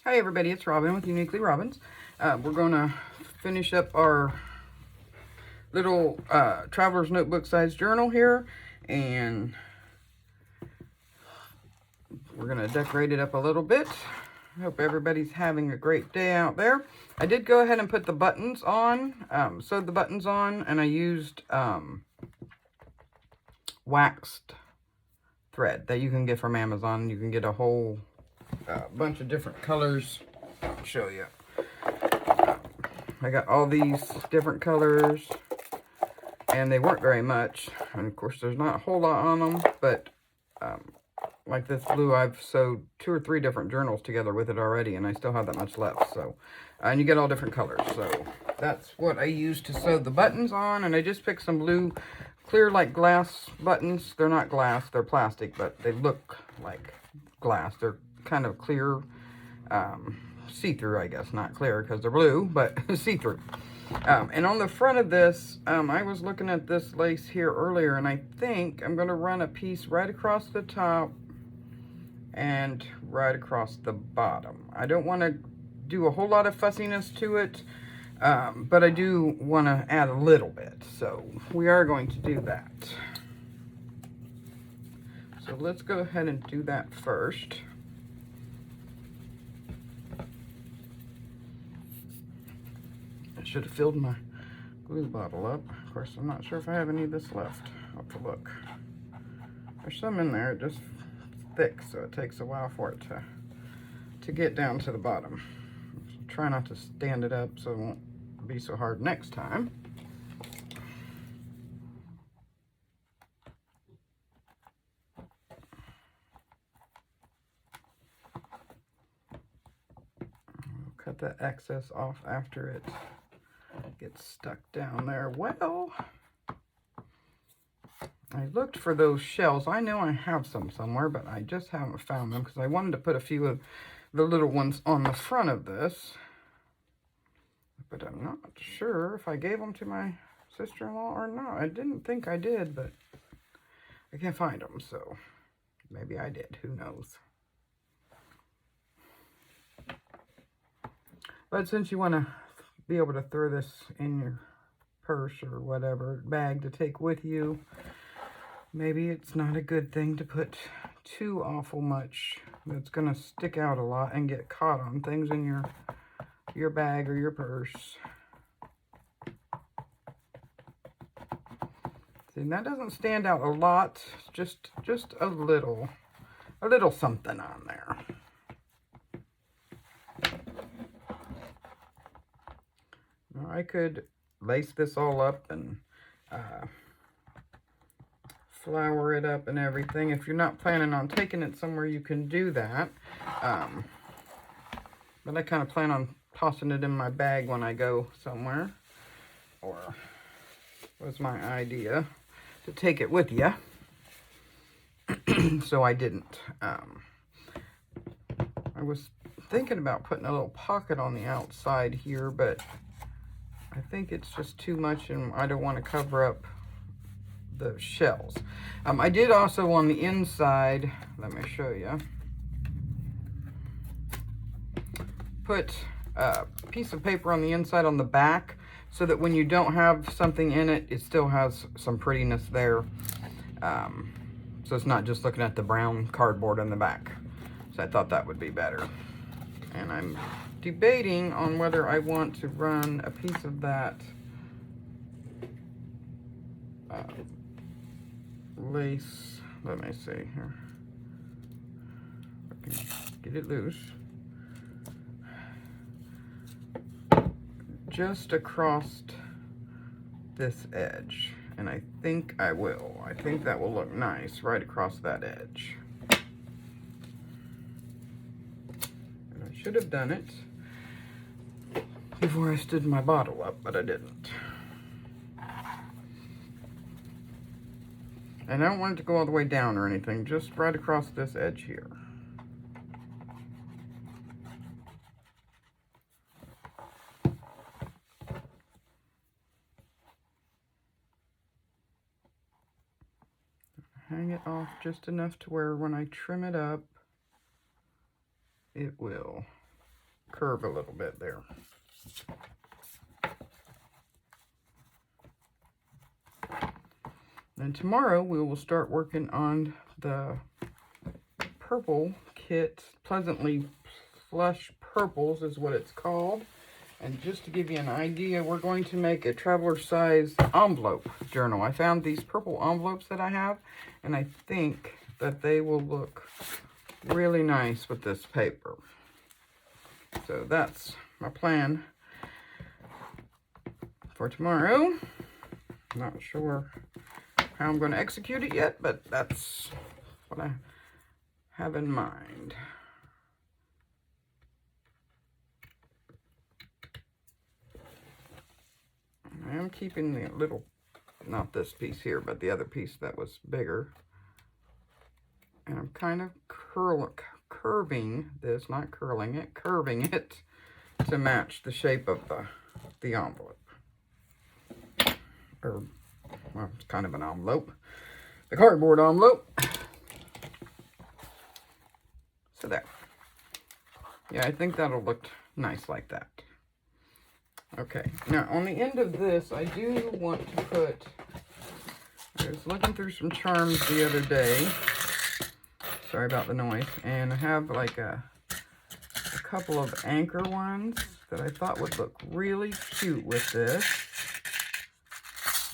Hi everybody, it's Robin with Uniquely Robins. We're going to finish up our little traveler's notebook size journal here, and we're going to decorate it up a little bit. I hope everybody's having a great day out there. I did go ahead and put the buttons on, sewed the buttons on, and I used waxed thread that you can get from Amazon. You can get a whole bunch of different colors. I'll show you. I got all these different colors, and they weren't very much. And of course, there's not a whole lot on them, but like this blue, I've sewed 2 or 3 different journals together with it already, and I still have that much left. So, and you get all different colors. So that's what I used to sew the buttons on, and I just picked some blue, clear like glass buttons. They're not glass, they're plastic, but they look like glass. They're kind of clear, see-through, I guess. Not clear because they're blue, but see-through. And on the front of this, I was looking at this lace here earlier, and I think I'm going to run a piece right across the top and right across the bottom. I don't want to do a whole lot of fussiness to it, but I do want to add a little bit. So we are going to do that. So let's go ahead and do that first. I should have filled my glue bottle up. Of course, I'm not sure if I have any of this left. I'll have to look. There's some in there, just thick, so it takes a while for it to get down to the bottom. So try not to stand it up so it won't be so hard next time. I'll cut that excess off after it gets stuck down there. Well, I looked for those shells. I know I have some somewhere, but I just haven't found them because I wanted to put a few of the little ones on the front of this. But I'm not sure if I gave them to my sister-in-law or not. I didn't think I did, but I can't find them, so maybe I did. Who knows? But since you want to be able to throw this in your purse or whatever bag to take with you, maybe it's not a good thing to put too awful much that's going to stick out a lot and get caught on things in your bag or your purse. See, that doesn't stand out a lot, just a little something on there. Now, I could lace this all up and flower it up and everything. If you're not planning on taking it somewhere, you can do that. But I kind of plan on tossing it in my bag when I go somewhere. Or was my idea to take it with you. So I didn't. I was thinking about putting a little pocket on the outside here, but I think it's just too much and I don't want to cover up the shells. I did also on the inside, let me show you, put a piece of paper on the inside on the back so that when you don't have something in it, it still has some prettiness there. So it's not just looking at the brown cardboard in the back. So I thought that would be better. And I'm debating on whether I want to run a piece of that lace. Let me see here. If I can get it loose. Just across this edge. And I think I will. I think that will look nice right across that edge. And I should have done it before I stood my bottle up, but I didn't. And I don't want it to go all the way down or anything, just right across this edge here. Hang it off just enough to where when I trim it up, it will curve a little bit there. And tomorrow we will start working on the purple kit. Pleasantly Plush Purples is what it's called. And just to give you an idea, we're going to make a traveler size envelope journal. I found these purple envelopes that I have, and I think that they will look really nice with this paper. So that's my plan for tomorrow. Not sure how I'm going to execute it yet, but that's what I have in mind. I am keeping the little, not this piece here, but the other piece that was bigger. And I'm kind of curving this, not curling it, curving it to match the shape of the envelope. Or, well, it's kind of an envelope. The cardboard envelope. So there. Yeah, I think that'll look nice like that. Okay, now on the end of this, I do want to put, I was looking through some charms the other day. Sorry about the noise. And I have like a couple of anchor ones that I thought would look really cute with this.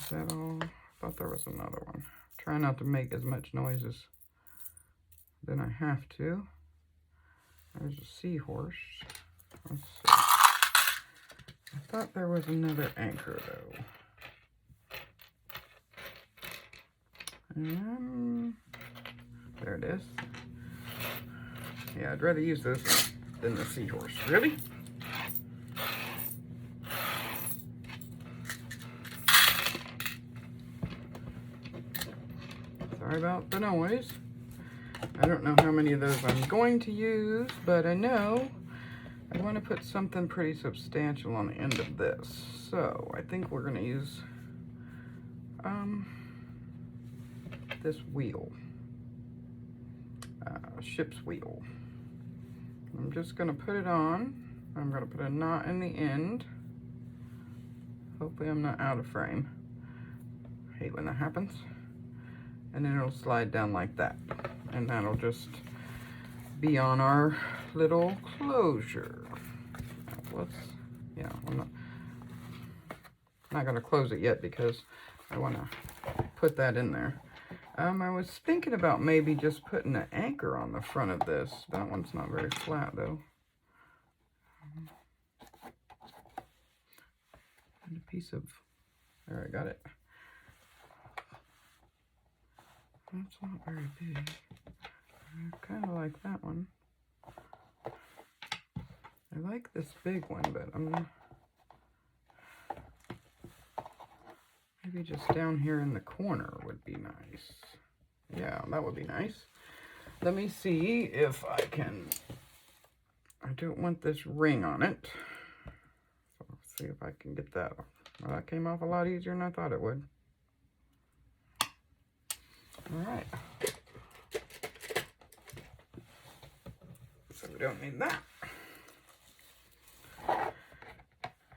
Is that all? I thought there was another one. Try not to make as much noise as than I have to. There's a seahorse. Let's see. I thought there was another anchor though. There it is. Yeah, I'd rather use this than the seahorse. Really? Sorry about the noise. I don't know how many of those I'm going to use, but I know I want to put something pretty substantial on the end of this. So I think we're going to use this wheel, ship's wheel. I'm just going to put it on. I'm going to put a knot in the end. Hopefully I'm not out of frame. I hate when that happens. And then it'll slide down like that. And that'll just be on our little closure. Let's, yeah, I'm not going to close it yet because I want to put that in there. I was thinking about maybe just putting an anchor on the front of this. That one's not very flat though. And a piece of, there, I got it. That's not very big. I kind of like that one. I like this big one, but I'm gonna maybe just down here in the corner would be nice. Yeah, that would be nice. Let me see if I can. I don't want this ring on it. So let's see if I can get that off. Well, that came off a lot easier than I thought it would. All right. So we don't need that.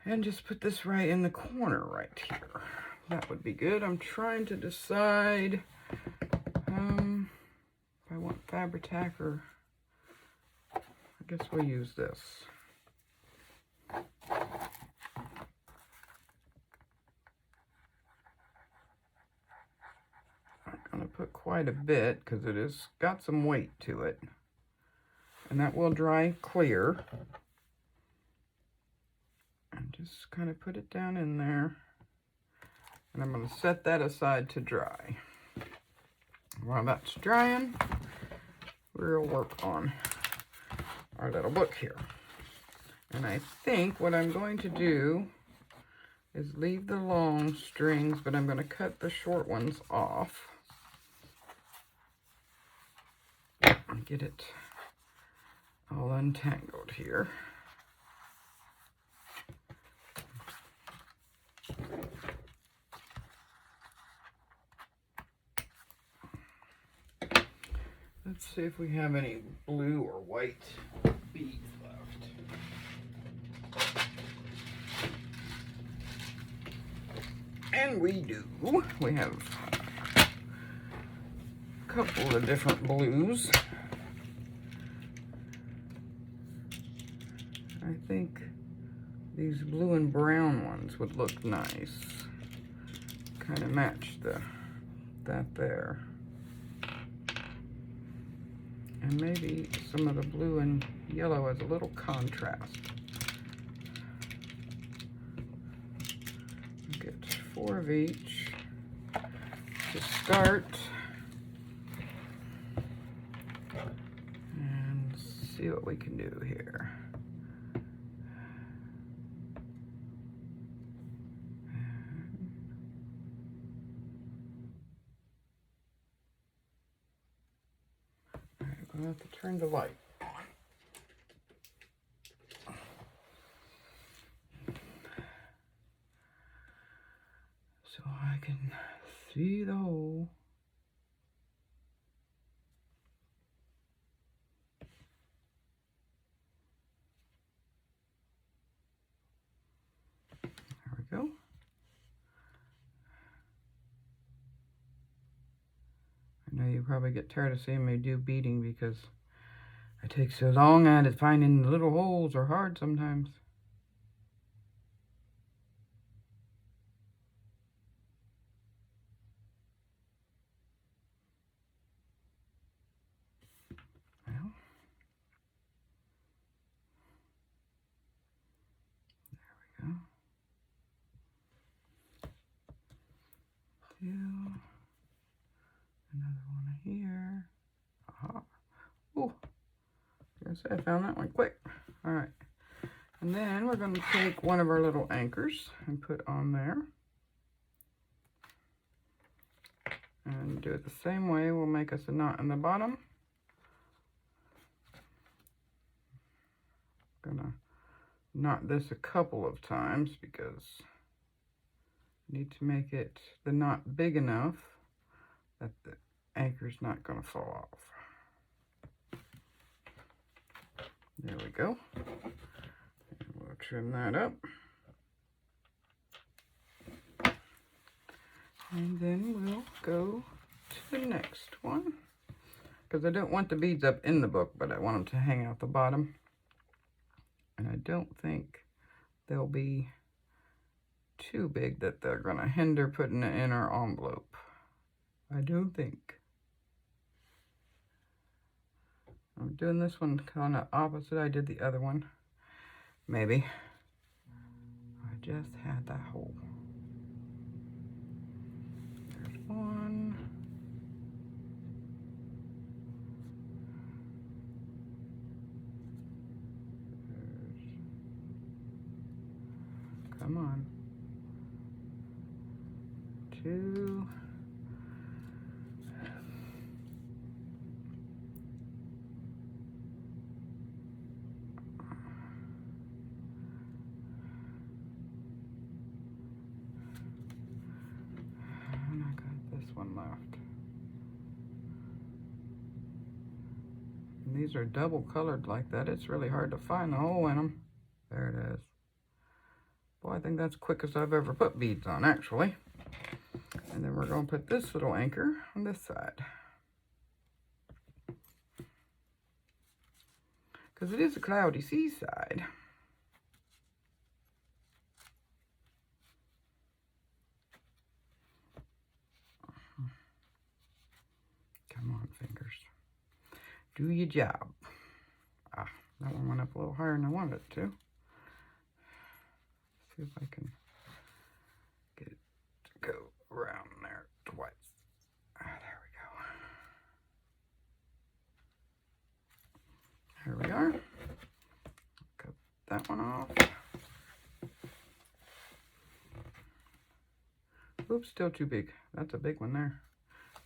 And just put this right in the corner right here. That would be good. I'm trying to decide if I want Fabri-Tac or I guess we'll use this. I'm going to put quite a bit because it has got some weight to it. And that will dry clear. And just kind of put it down in there. And I'm going to set that aside to dry. While that's drying, we'll work on our little book here. And I think what I'm going to do is leave the long strings, but I'm going to cut the short ones off. And get it all untangled here. Let's see if we have any blue or white beads left. And we do. We have a couple of different blues. I think these blue and brown ones would look nice. Kind of match that there. And maybe some of the blue and yellow as a little contrast. Get 4 of each to start. And see what we can do here. I have to turn the light on so I can see the hole. There we go. I know you probably get tired of seeing me do beading because I take so long at it. Finding the little holes are hard sometimes. Well, there we go. 2. Another one here. Aha. Oh, I found that one quick. All right. And then we're going to take one of our little anchors and put on there. And do it the same way. We'll make us a knot in the bottom. Gonna knot this a couple of times because I need to make it the knot big enough that the anchor's not going to fall off. There we go. And we'll trim that up. And then we'll go to the next one. Because I don't want the beads up in the book, but I want them to hang out the bottom. And I don't think they'll be too big that they're going to hinder putting it in our envelope. I don't think. I'm doing this one kind of opposite I did the other one. Maybe. I just had that hole. There's one. Come on. 2. And I got this one left. And these are double colored like that. It's really hard to find the hole in them. There it is. Boy, I think that's the quickest I've ever put beads on, actually. And then we're going to put this little anchor on this side. Because it is a cloudy seaside. Come on, fingers. Do your job. Ah, that one went up a little higher than I wanted it to. See if I can get it to go around there twice. Ah, there we go. There we are. Cut that one off. Oops, still too big. That's a big one there.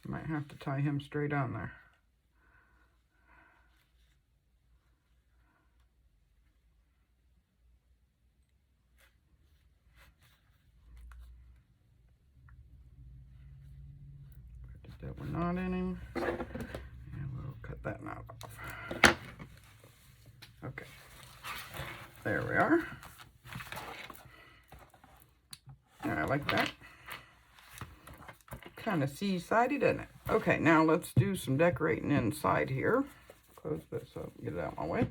Might have to tie him straight on there. That one knot in him, and we'll cut that knot off. Okay, there we are. Yeah, I like that. kind of seaside-y, doesn't it? Okay, now let's do some decorating inside here. Close this up, get it out of my way.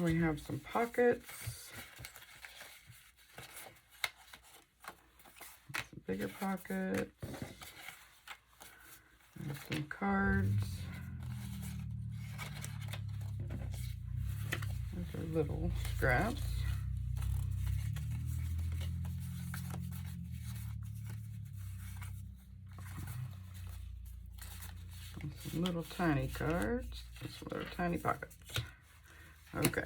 We have some pockets, some bigger pockets, and some cards. Those are little scraps. And some little tiny cards, and some little tiny pockets. Okay,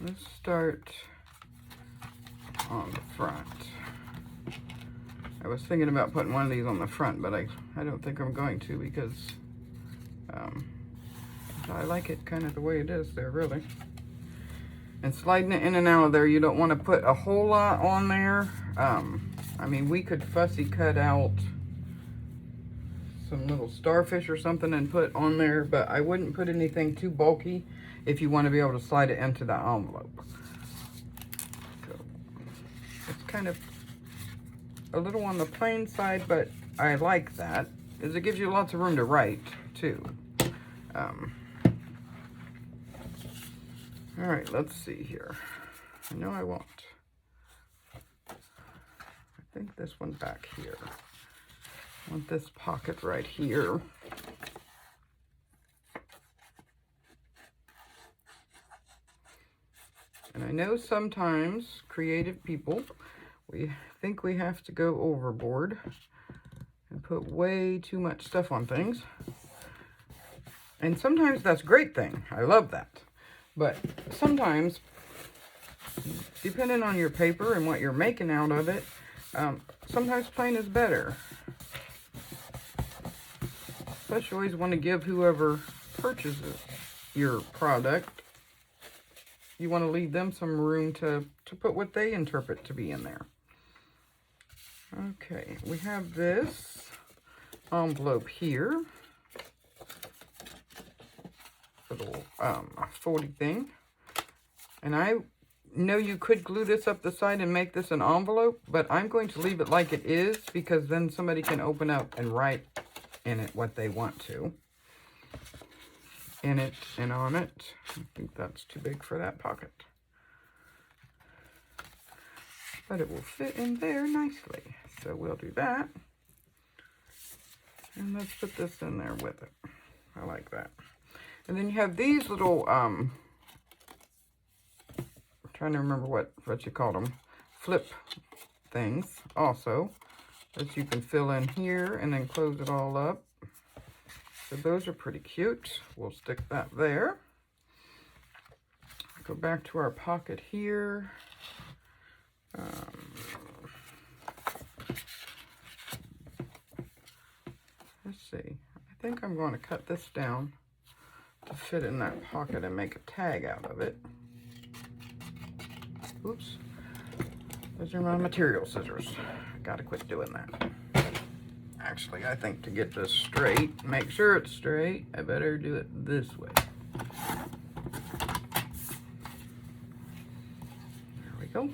let's start on the front. I was thinking about putting one of these on the front, but I don't think I'm going to because I like it kind of the way it is there, really. And sliding it in and out of there, you don't want to put a whole lot on there. I mean, we could fussy cut out some little starfish or something and put on there, but I wouldn't put anything too bulky if you want to be able to slide it into the envelope. So it's kind of a little on the plain side, but I like that, because it gives you lots of room to write too. All right, let's see here. I know I won't. I think this one back here. I want this pocket right here. And I know sometimes creative people, we think we have to go overboard and put way too much stuff on things. And sometimes that's a great thing. I love that. But sometimes, depending on your paper and what you're making out of it, sometimes plain is better. Plus, you always want to give whoever purchases your product, you want to leave them some room to put what they interpret to be in there. Okay, we have this envelope here. Little folding thing. And I know you could glue this up the side and make this an envelope, but I'm going to leave it like it is because then somebody can open up and write in it what they want to. In it and on it. I think that's too big for that pocket. But it will fit in there nicely. So we'll do that. And let's put this in there with it. I like that. And then you have these little, I'm trying to remember what you call them, flip things also, that you can fill in here and then close it all up. So those are pretty cute. We'll stick that there. Go back to our pocket here. Let's see. I think I'm going to cut this down to fit in that pocket and make a tag out of it. Oops. Those are my material scissors. I gotta quit doing that. Actually, I think to get this straight, make sure it's straight, I better do it this way. There we go.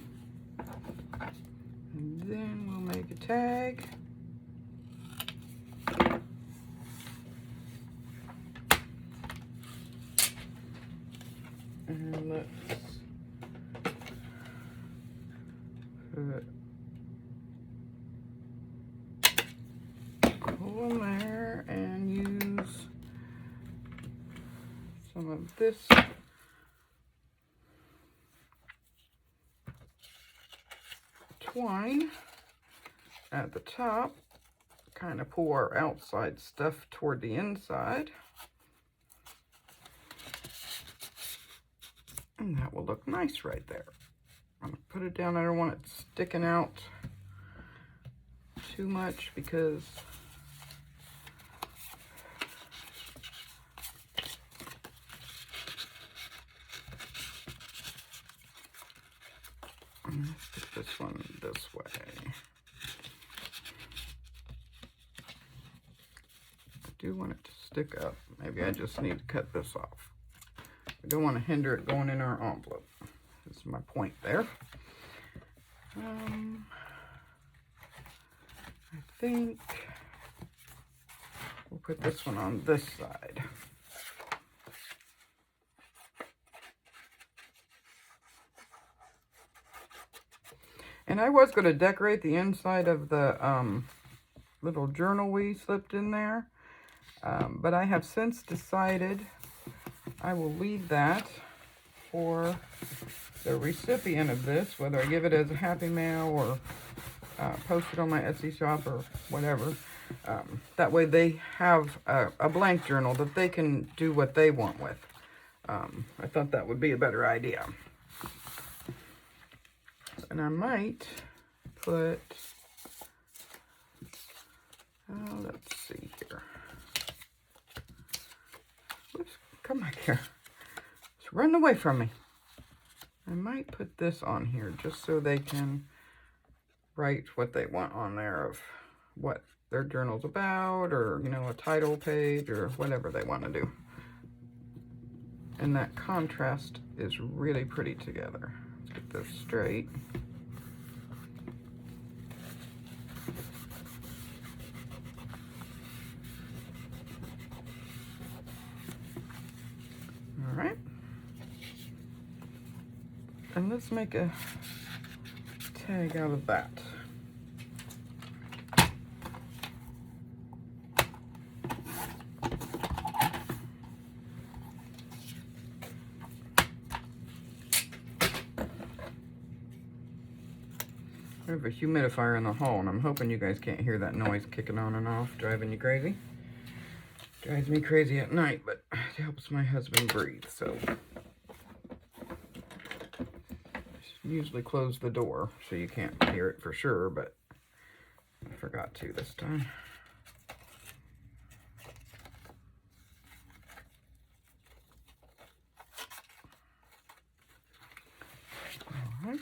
And then we'll make a tag. And let's put a hole in there and use some of this twine at the top, kind of pull our outside stuff toward the inside. And that will look nice right there. I'm going to put it down. I don't want it sticking out too much because let's put this one this way. I do want it to stick up. Maybe I just need to cut this off I don't want to hinder it going in our envelope. That's my point there. I think we'll put this one on this side. And I was going to decorate the inside of the little journal we slipped in there. But I have since decided I will leave that for the recipient of this, whether I give it as a Happy Mail or post it on my Etsy shop or whatever. That way they have a blank journal that they can do what they want with. I thought that would be a better idea. And I might put, let's see here. Whoops, come back here. It's running away from me. I might put this on here just so they can write what they want on there of what their journal's about, or, you know, a title page or whatever they want to do. And that contrast is really pretty together. Let's get this straight. All right. And let's make a tag out of that. I have a humidifier in the hall, and I'm hoping you guys can't hear that noise kicking on and off, driving you crazy. Drives me crazy at night, but it helps my husband breathe, so. Usually close the door so you can't hear it for sure, but I forgot to this time. All right.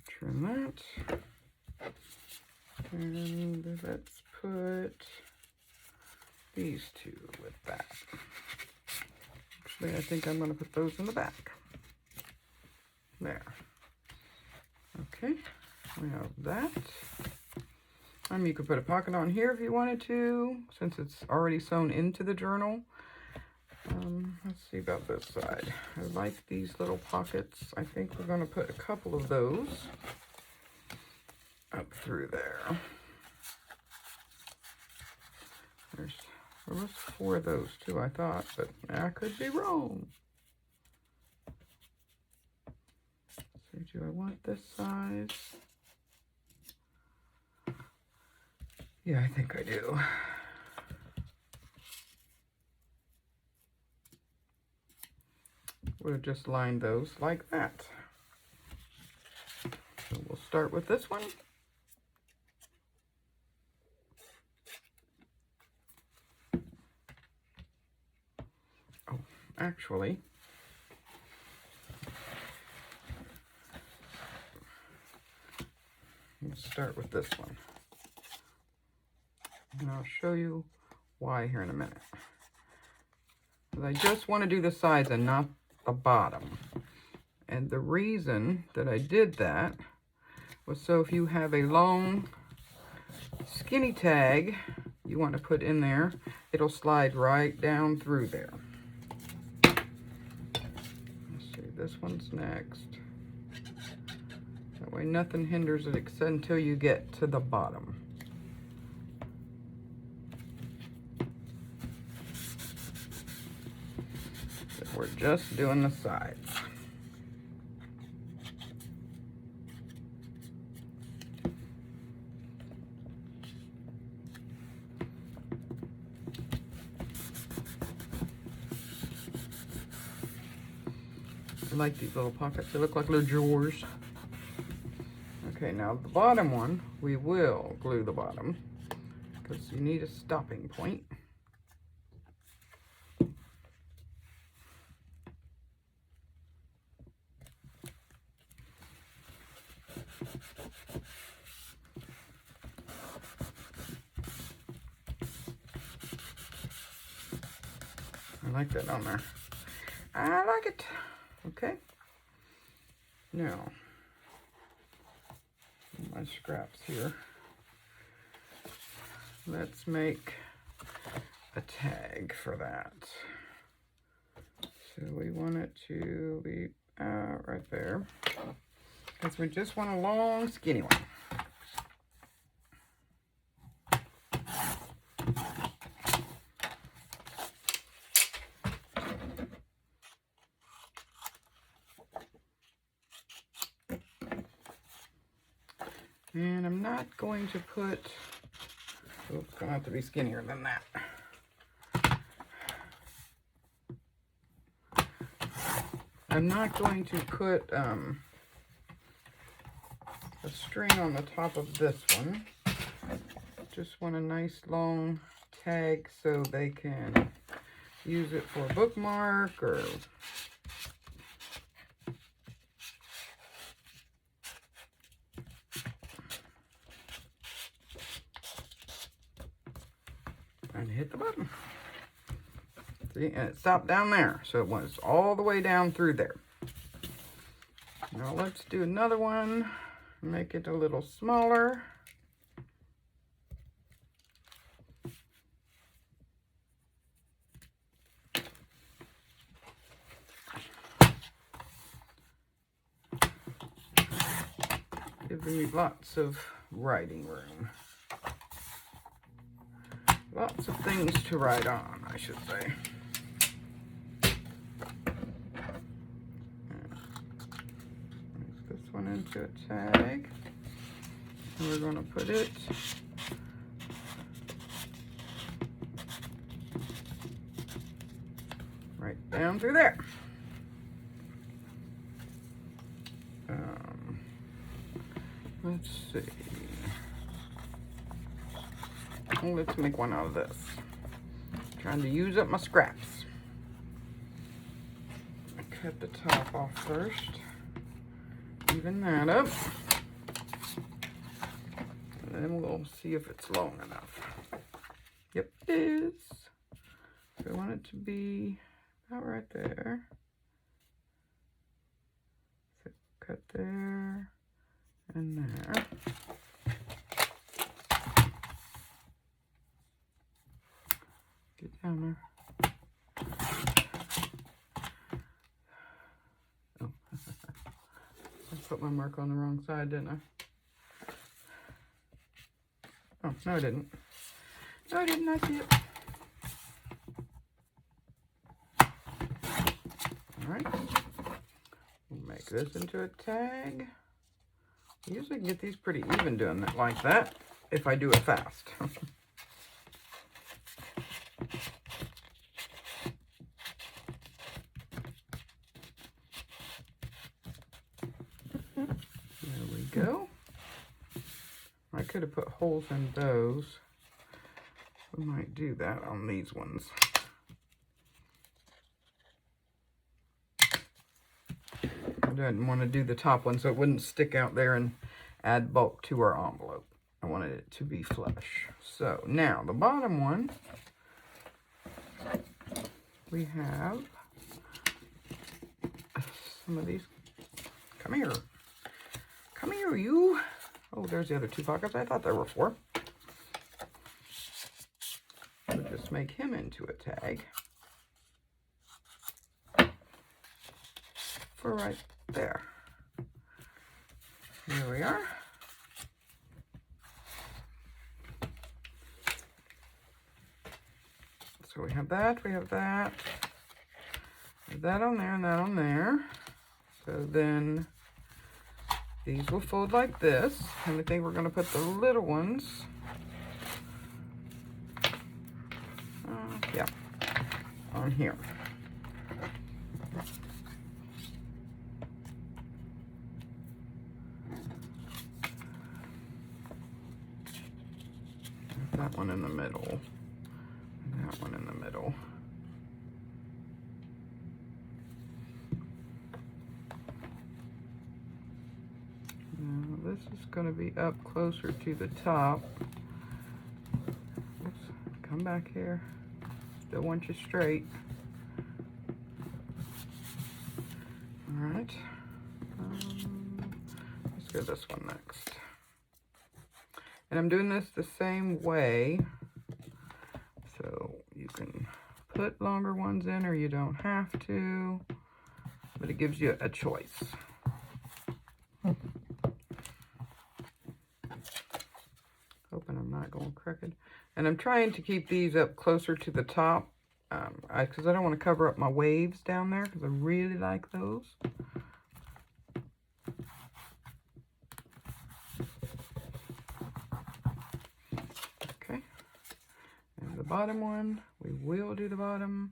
Trim that. And let's put these two with that. Actually, I think I'm going to put those in the back. There. Okay, we have that. You could put a pocket on here if you wanted to, since it's already sewn into the journal. Let's see about this side. I like these little pockets. I think we're going to put a couple of those up through there. There was 4 of those too, I thought, but I could be wrong. So do I want this size? Yeah, I think I do. We'll just line those like that. So we'll start with this one. Oh, actually, let's start with this one. And I'll show you why here in a minute. I just want to do the sides and not the bottom. And the reason that I did that was so if you have a long skinny tag you want to put in there, it'll slide right down through there. Let's see, this one's next. That way nothing hinders it except until you get to the bottom. We're just doing the sides. I like these little pockets. They look like little drawers. Okay, now the bottom one, we will glue the bottom because you need a stopping point. like that on there. I like it. Okay. Now, my scraps here. Let's make a tag for that. So we want it to be right there. Because we just want a long, skinny one. And I'm not going to put, oh, it's going to have to be skinnier than that. I'm not going to put a string on the top of this one. Just want a nice long tag so they can use it for a bookmark or and hit the button. See, and it stopped down there, so it was all the way down through there. Now let's do another one, make it a little smaller. Giving me lots of writing room. Lots of things to write on, I should say. Make this one into a tag. And we're going to put it right down through there. Let's see. Let's make one out of this. Trying to use up my scraps. I cut the top off first. Even that up. And then we'll see if it's long enough. Yep, it is. So I want it to be about right there. So cut there and there. Get down there. Oh, I put my mark on the wrong side, didn't I? Oh, no I didn't. No I didn't, I see it. Alright. We'll make this into a tag. I usually can get these pretty even doing it like that, if I do it fast. There we go. I could have put holes in those. We might do that on these ones. I didn't want to do the top one so it wouldn't stick out there and add bulk to our envelope. I wanted it to be flush. So now the bottom one, we have some of these. Come here. Come here, you. Oh, there's the other two pockets. I thought there were four. We'll just make him into a tag. For right there. Here we are. So we have that, we have that. That on there and that on there. So then these will fold like this. And I think we're going to put the little ones, yeah, on here. That one in the middle, and that one in the middle. Now this is going to be up closer to the top. Oops, come back here. Still want you straight. right. Let's go this one next. And I'm doing this the same way. So you can put longer ones in or you don't have to, but it gives you a choice. Hoping I'm not going crooked. And I'm trying to keep these up closer to the top because I don't want to cover up my waves down there because I really like those. Okay. And the bottom one, we will do the bottom.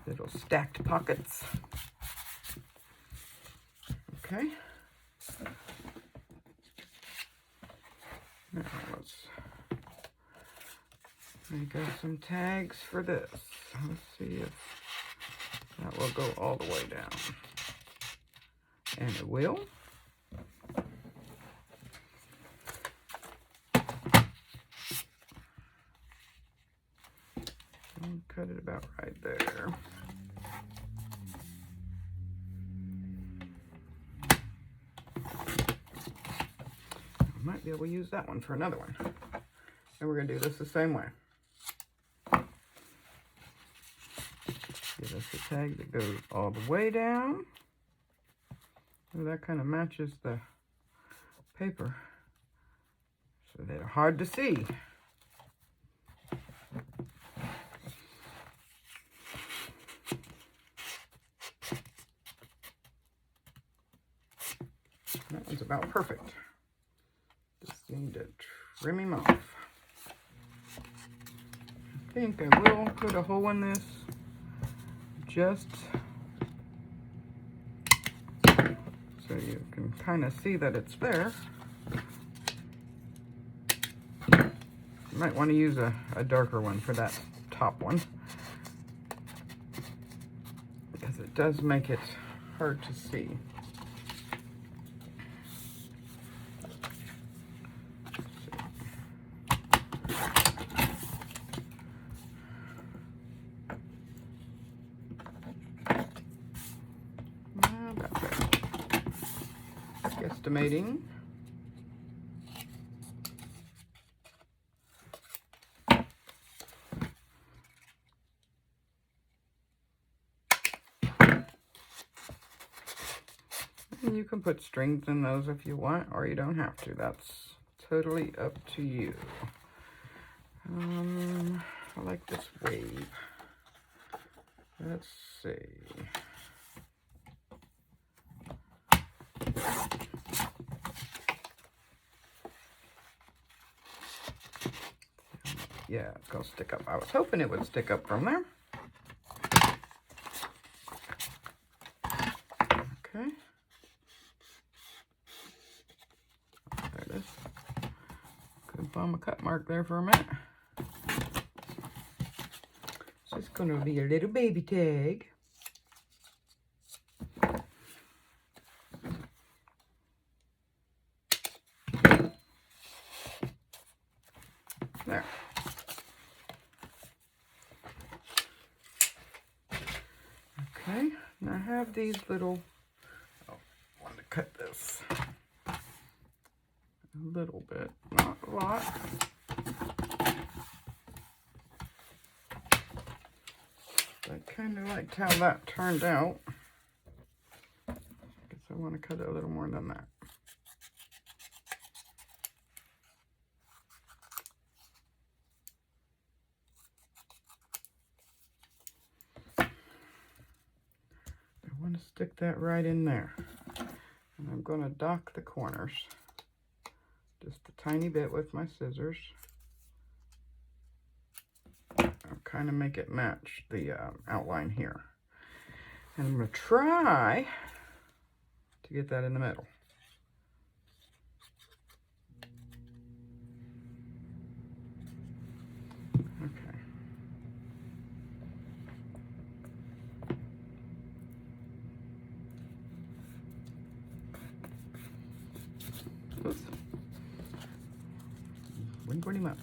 Little stacked pockets. Okay. Now let's make up some tags for this. Let's see if that will go all the way down. And it will. And cut it about right there. Might be able to use that one for another one. And we're going to do this the same way. Give us a tag that goes all the way down. And that kind of matches the paper. So they're hard to see. That one's about perfect. Just need to trim him off. I think I will put a hole in this just so you can kind of see that it's there. You might want to use a darker one for that top one because it does make it hard to see. Estimating. And you can put strings in those if you want, or you don't have to. That's totally up to you. I like this wave. Let's see. Yeah, it's gonna stick up. I was hoping it would stick up from there. Okay. There it is. Couldn't find my cut mark there for a minute. So it's gonna be a little baby tag. There. Okay, and I have these little, I want to cut this a little bit, not a lot. I kind of liked how that turned out. I guess I want to cut it a little more than that. I want to stick that right in there. And I'm going to dock the corners just a tiny bit with my scissors. I'll kind of make it match the outline here. And I'm going to try to get that in the middle. Okay. Oops. and put him up.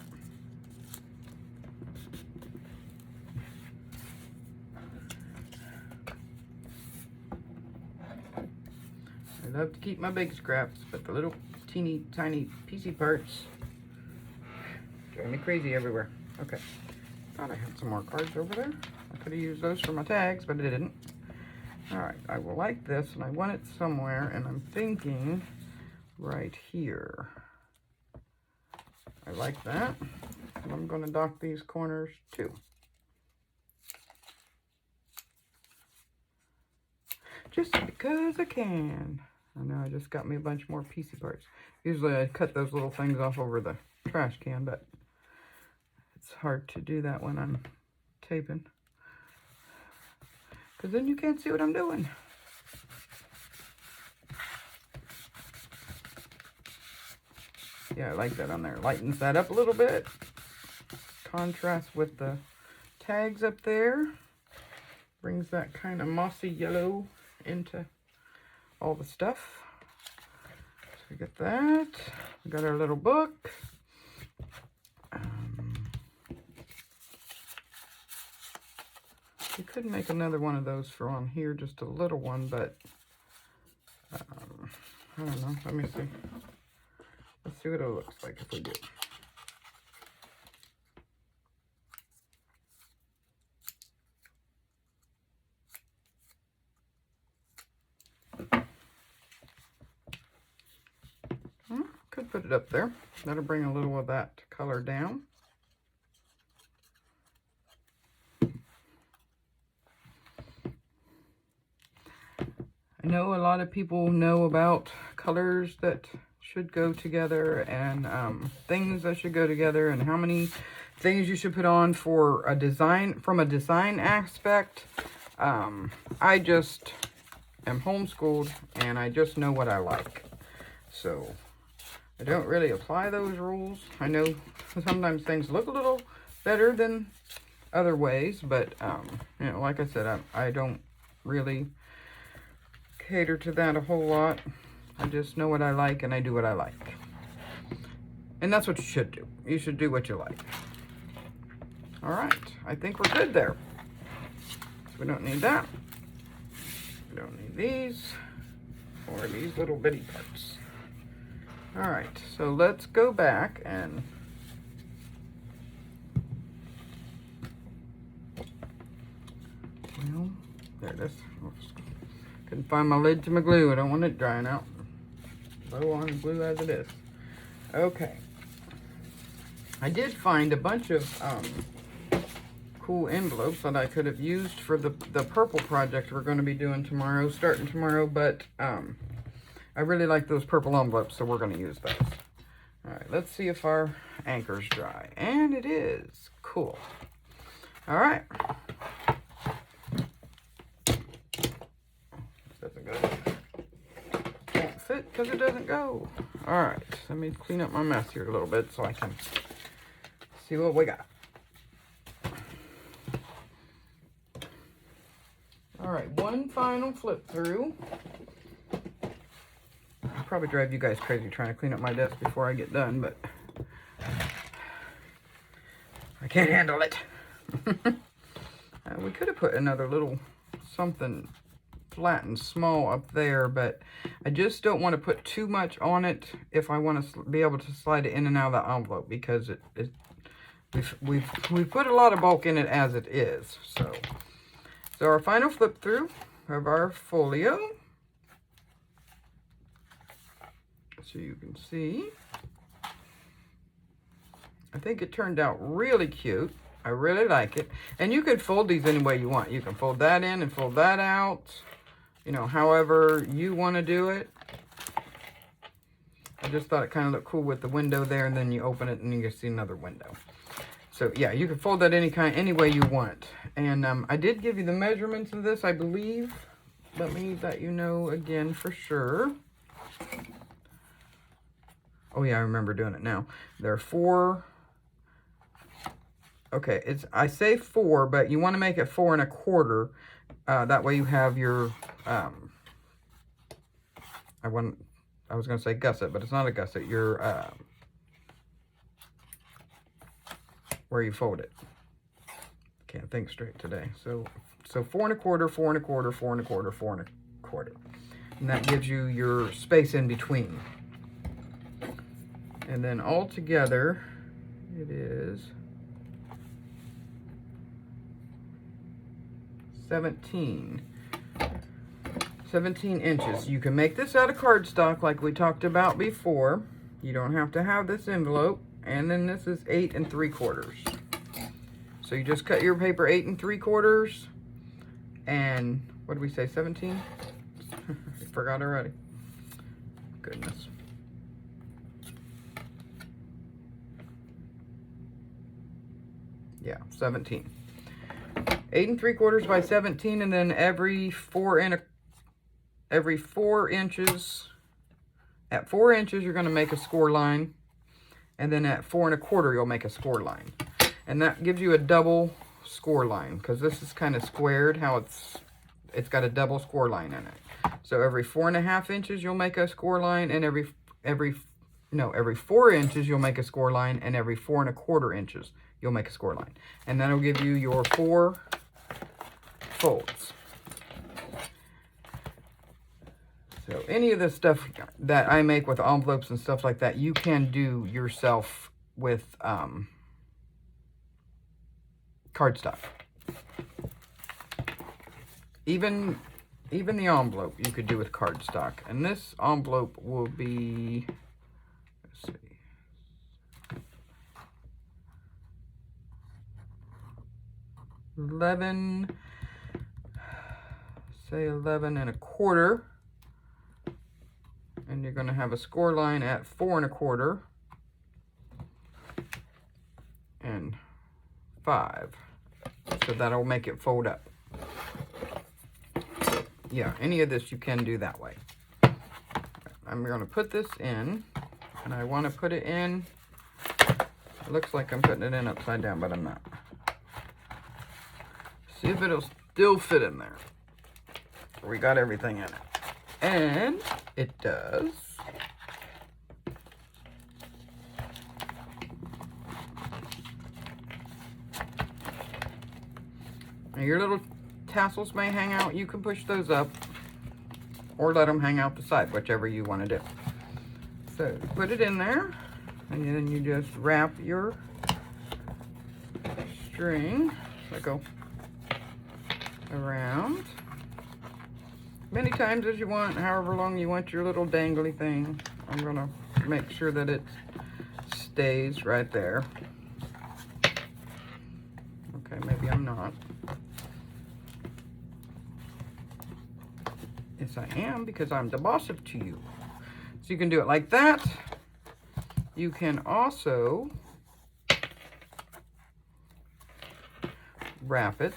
I love to keep my big scraps, but the little teeny tiny piecey parts drive me crazy everywhere. Okay, thought I had some more cards over there. I could have used those for my tags, but I didn't. All right, I will like this, and I want it somewhere, and I'm thinking right here. I like that. And I'm going to dock these corners too. Just because I can. I know I just got me a bunch more piecey parts. Usually I cut those little things off over the trash can, but it's hard to do that when I'm taping, because then you can't see what I'm doing. Yeah, I like that on there. Lightens that up a little bit. Contrast with the tags up there. Brings that kind of mossy yellow into all the stuff. So we got that. We got our little book. We could make another one of those for on here, just a little one, but I don't know. Let me see. Let's see what it looks like if we do. Could put it up there. That'll bring a little of that color down. I know a lot of people know about colors that should go together, and things that should go together, and how many things you should put on for a design, from a design aspect. I just am homeschooled, and I just know what I like. So I don't really apply those rules. I know sometimes things look a little better than other ways, but you know, like I said, I don't really cater to that a whole lot. I just know what I like, and I do what I like. And that's what you should do. You should do what you like. All right, I think we're good there. So we don't need that. We don't need these or these little bitty parts. All right, so let's go back and well, there it is. Oops. Couldn't find my lid to my glue. I don't want it drying out. Blow on glue as it is. Okay. I did find a bunch of cool envelopes that I could have used for the purple project we're going to be doing tomorrow, starting tomorrow, but I really like those purple envelopes, so we're going to use those. All right, let's see if our anchor's dry. And it is. Cool. All right. Doesn't go. Can't fit because it doesn't go. All right, let me clean up my mess here a little bit so I can see what we got. All right, one final flip through. I'll probably drive you guys crazy trying to clean up my desk before I get done, but I can't handle it. We could have put another little something flat and small up there, but I just don't want to put too much on it if I want to be able to slide it in and out of the envelope, because we've put a lot of bulk in it as it is. So our final flip through of our folio. So you can see, I think it turned out really cute. I really like it. And you could fold these any way you want. You can fold that in and fold that out, you know, however you want to do it. I just thought it kind of looked cool with the window there, and then you open it and you can see another window. So yeah, you can fold that any way you want. And I did give you the measurements of this, I believe. Let me let you know again for sure. Oh yeah, I remember doing it now. There are 4. Okay, I say 4, but you want to make it 4 1/4. That way you have your, I was going to say gusset, but it's not a gusset. Your where you fold it. Can't think straight today. So 4 1/4, 4 1/4, 4 1/4, 4 1/4. And that gives you your space in between. And then all together, it is 17 inches. You can make this out of cardstock like we talked about before. You don't have to have this envelope. And then this is 8 3/4. So you just cut your paper 8 3/4. And what did we say, 17? I forgot already. Goodness. Yeah, 17. 8 3/4 by 17, and then every 4 inches, at 4 inches you're going to make a score line, and then at 4 1/4 you'll make a score line, and that gives you a double score line because this is kind of squared. How it's got a double score line in it. So every 4 1/2 inches you'll make a score line, and every 4 inches you'll make a score line, and every 4 1/4 inches you'll make a score line, and that'll give you your 4 folds. So any of the stuff that I make with envelopes and stuff like that, you can do yourself with cardstock. Even the envelope you could do with cardstock. And this envelope will be, let's see, say 11 1/4, and you're going to have a score line at 4 1/4 and 5, so that'll make it fold up. So, yeah, any of this you can do that way. I'm going to put this in, and I want to put it in, it looks like I'm putting it in upside down, but I'm not. See if it'll still fit in there. We got everything in it. And it does. Now your little tassels may hang out. You can push those up or let them hang out the side, whichever you want to do. So put it in there, and then you just wrap your string. So go around many times as you want, however long you want your little dangly thing. I'm gonna make sure that it stays right there. Okay, maybe I'm not. Yes, I am, because I'm the boss of to you. So you can do it like that. You can also wrap it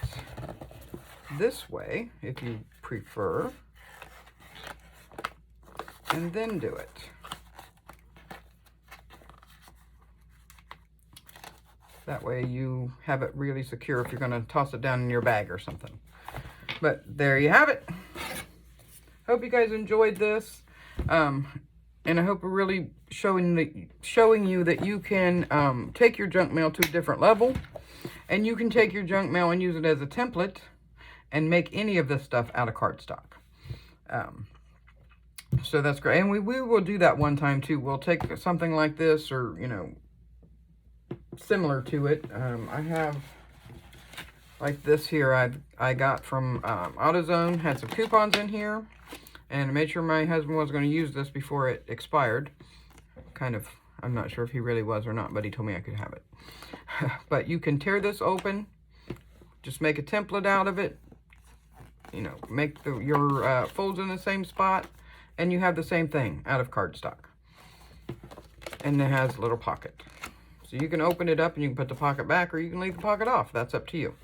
this way if you prefer, and then do it. That way you have it really secure if you're going to toss it down in your bag or something. But there you have it. Hope you guys enjoyed this, and I hope we're really showing you that you can take your junk mail to a different level, and you can take your junk mail and use it as a template and make any of this stuff out of cardstock. So that's great. And we will do that one time too. We'll take something like this, or, you know, similar to it. I have like this here I got from AutoZone. Had some coupons in here, and I made sure my husband was going to use this before it expired. Kind of, I'm not sure if he really was or not, but he told me I could have it. But you can tear this open, just make a template out of it, you know, make your folds in the same spot, and you have the same thing out of cardstock. And it has a little pocket. So you can open it up and you can put the pocket back, or you can leave the pocket off. That's up to you.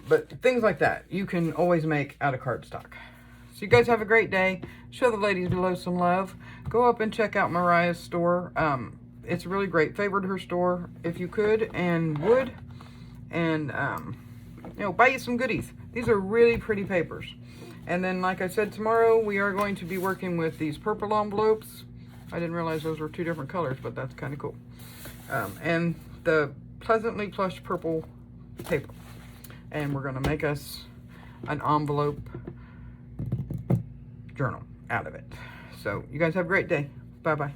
But things like that, you can always make out of cardstock. So you guys have a great day. Show the ladies below some love. Go up and check out Mariah's store. It's really great. Favored her store if you could and would. And, you know, buy you some goodies. These are really pretty papers. And then, like I said, tomorrow we are going to be working with these purple envelopes. I didn't realize those were two different colors, but that's kind of cool. And the Pleasantly Plush purple paper. And we're going to make us an envelope journal out of it. So you guys have a great day. Bye-bye.